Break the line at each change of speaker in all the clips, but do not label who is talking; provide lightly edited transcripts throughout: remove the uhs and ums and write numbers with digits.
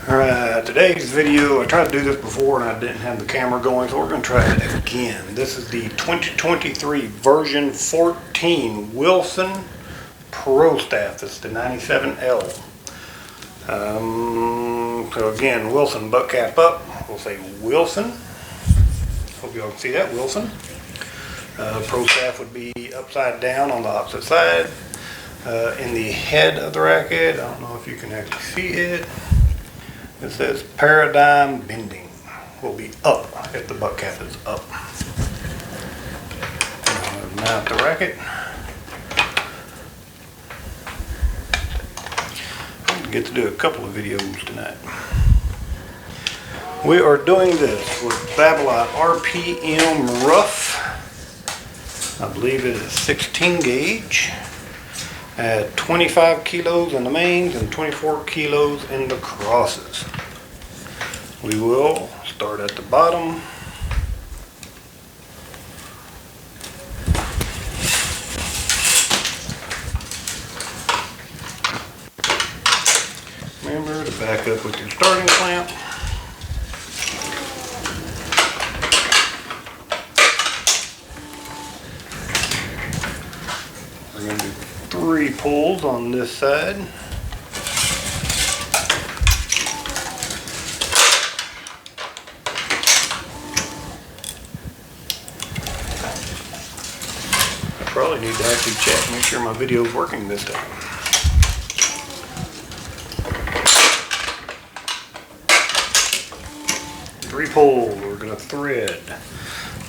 Alright, today's video, I tried to do this before and I didn't have the camera going, so we're going to try it again. This is the 2023 version 14 Wilson ProStaff. It's the 97L. So again, Wilson butt cap up. We'll say Wilson. Hope you all can see that, Wilson. ProStaff would be upside down on the opposite side. In the head of the racket, I don't know if you can actually see it. It says paradigm bending will be up if the butt cap is up. Mount the racket. I get to do a couple of videos tonight. We are doing this with Babolat RPM rough. I believe it is 16 gauge. At 25 kilos in the mains and 24 kilos in the crosses. We will start at the bottom. Remember to back up with your starting clamp. We're going to do 3 pulls on this side. I probably need to actually check, make sure my video is working this time. Three pulls, we're going to thread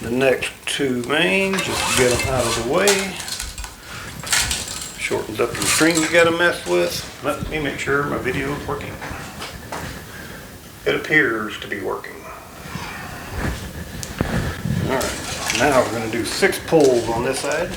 the next 2 mains just to get them out of the way. Shortens up your string you gotta mess with. Let me make sure my video is working. It appears to be working. Alright, now we're gonna do 6 pulls on this side.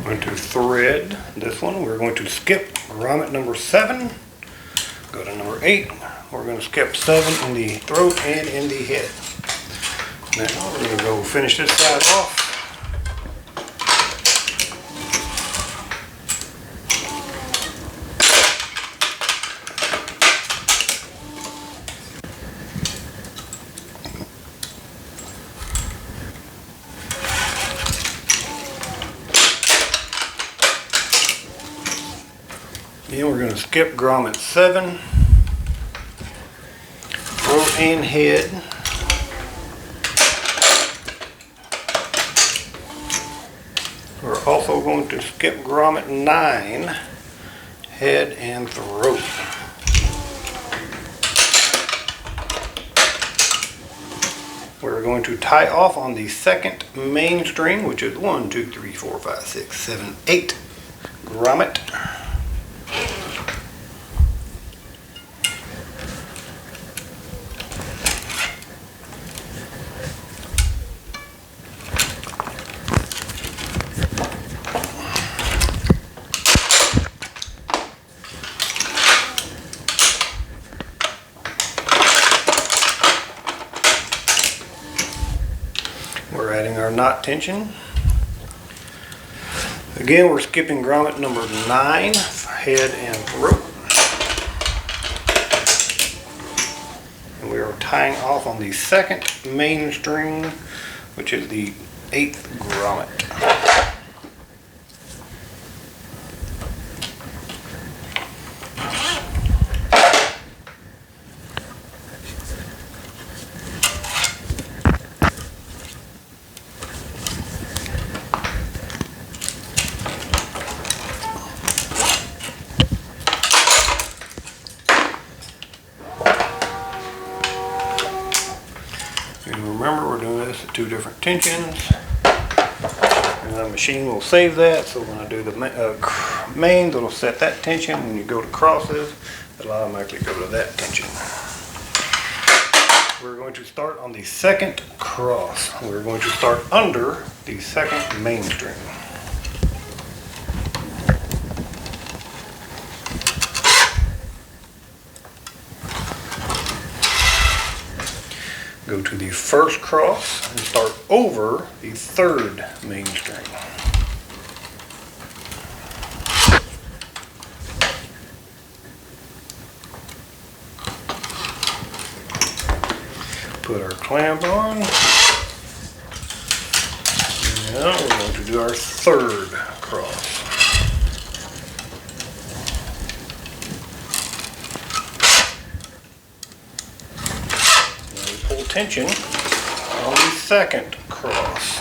Going to thread this one. We're going to skip grommet number 7, go to number 8. We're going to skip 7 in the throat and in the head. Now we're going to go finish this side off. Then we're going to skip grommet 7, throat and head. We're also going to skip grommet 9, head and throat. We're going to tie off on the second main string, which is 1, 2, 3, 4, 5, 6, 7, 8 grommet. We're adding our knot tension. Again, we're skipping grommet number 9, head and throat. And we are tying off on the second main string, which is the 8th grommet. 2 different tensions. And the machine will save that, so when I do the mains, it'll set that tension. When you go to crosses, it'll automatically go to that tension. We're going to start on the second cross. We're going to start under the second main string. Go to the first cross and start over the third main string. Put our clamp on. Now we're going to do our third cross. Pull tension on the second cross.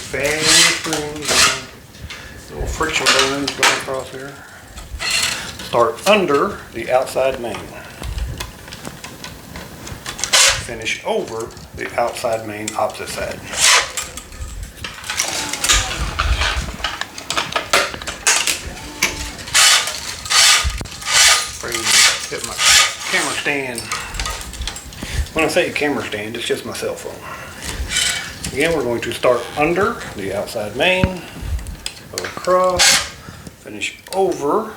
Fan springs, little friction burns going across here. Start under the outside main. Finish over the outside main opposite side. Hit my camera stand. When I say camera stand, it's just my cell phone. Again, we're going to start under the outside main, go across, finish over,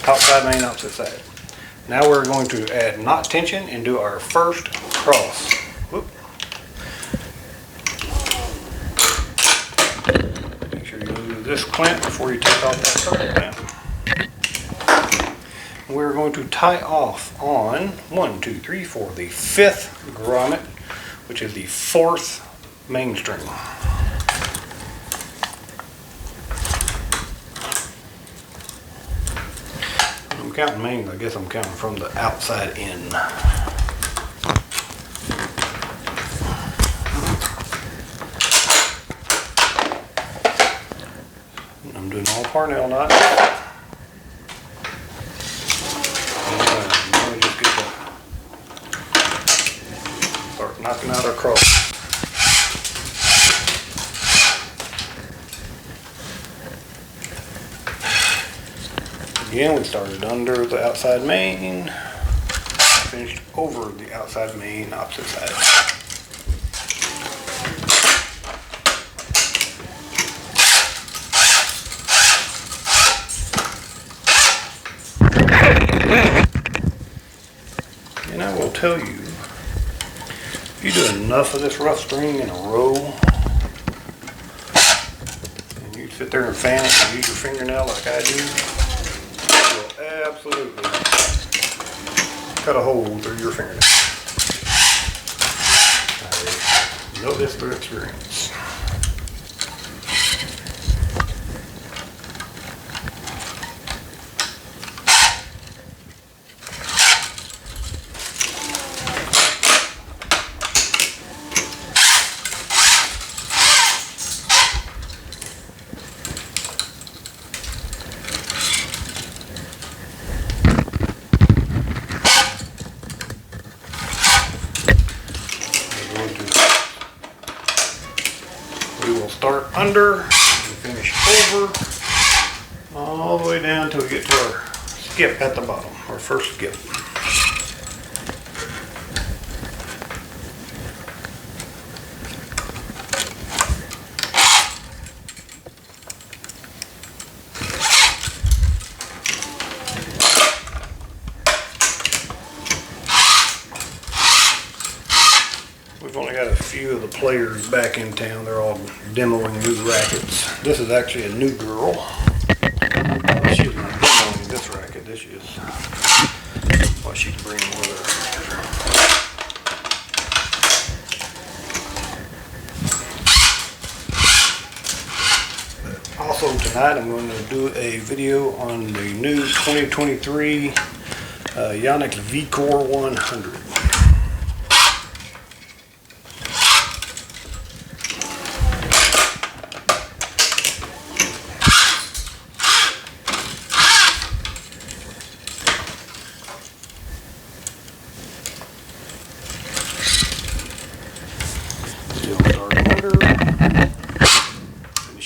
outside main, opposite side. Now we're going to add knot tension and do our first cross. Whoop. Make sure you lose this clamp before you take off that second clamp. We're going to tie off on 1, 2, 3, 4, the 5th grommet, which is the 4th main string. I'm counting mains, I guess I'm counting from the outside in. I'm doing all Parnell knots. Start knocking out our cross. Again, we started under the outside main, finished over the outside main, opposite side. And I will tell you, if you do enough of this rough string in a row, and you sit there and fan it and use your fingernail like I do, you will absolutely cut a hole through your fingernail. I know this through experience. We will start under and finish over all the way down until we get to our skip at the bottom, our first skip. We've only got a few of the players back in town. They're all demoing new rackets. This is actually a new girl. She's not demoing this racket. This is what she's bringing with her. Also tonight I'm going to do a video on the new 2023 Yannick V-Core 100.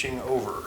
stitching over.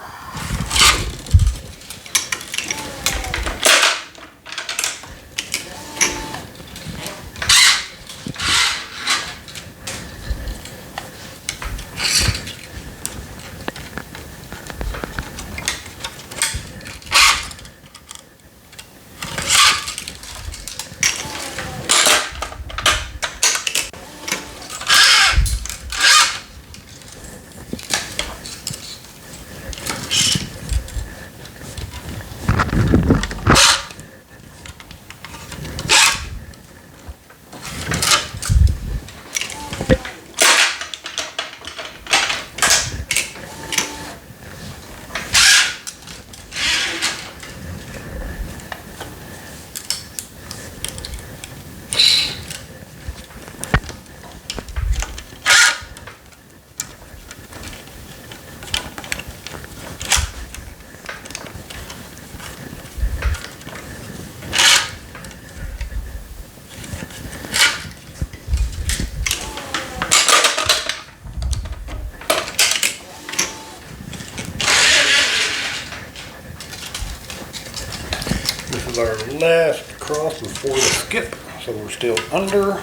This is our last cross before the skip, so we're still under.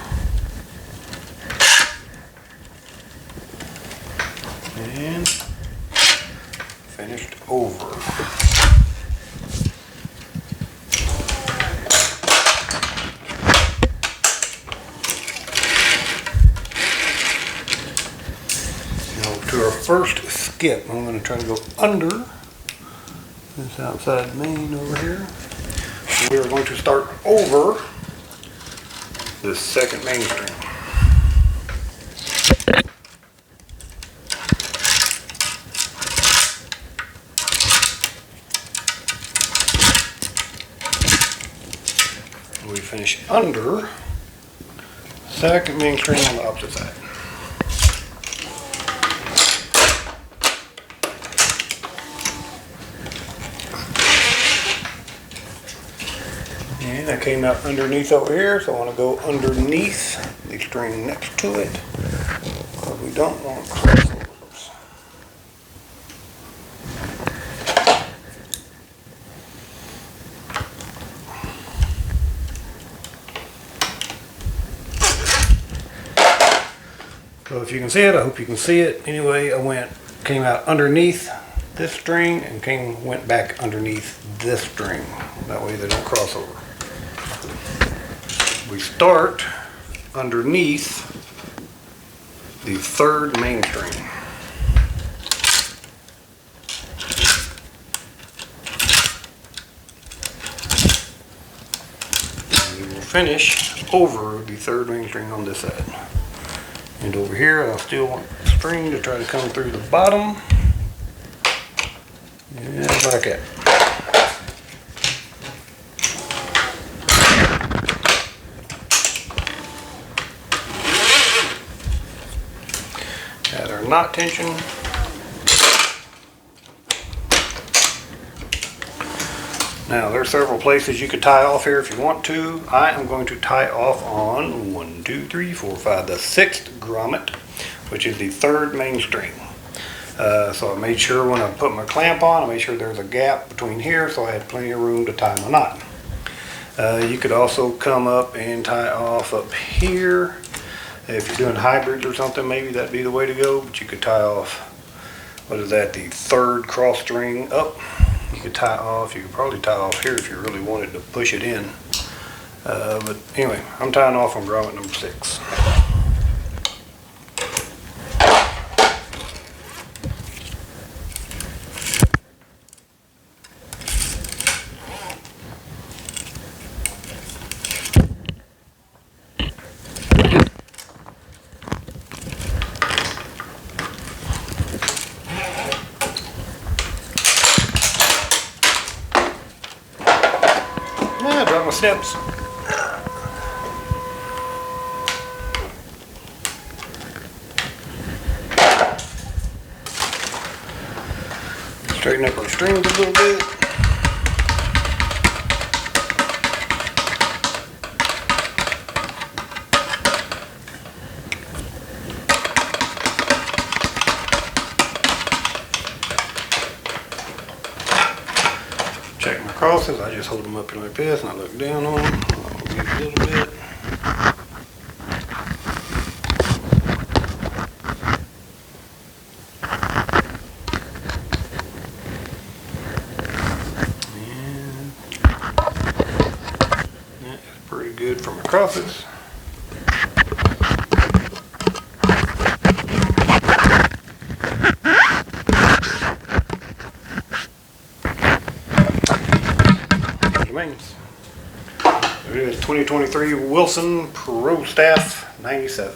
And finished over. Now to our first skip, I'm going to try to go under this outside main over here. We are going to start over this second main string. We finish under second main string on the opposite side. And I came out underneath over here, so I want to go underneath the string next to it, because we don't want crossovers. So if you can see it, I hope you can see it. Anyway, came out underneath this string and went back underneath this string. That way they don't cross over. We start underneath the third main string. And we will finish over the third main string on this side. And over here, I'll still want the string to try to come through the bottom. Yeah, like that. Add our knot tension. Now there's several places you could tie off here if you want to. I am going to tie off on 1, 2, 3, 4, 5, the 6th grommet, which is the third main string. So I made sure when I put my clamp on, I made sure there's a gap between here so I had plenty of room to tie my knot. You could also come up and tie off up here. If you're doing hybrids or something, maybe that'd be the way to go, but you could tie off, what is that, the third cross string up. You could probably tie off here if you really wanted to push it in. But anyway, I'm tying off on grommet number 6. Drop my snips. Straighten up our strings a little bit. check my crosses. I just hold them up like this and I look down on them. I'll give a little bit. And that is pretty good for my crosses. Remains. It is 2023 Wilson ProStaff 97.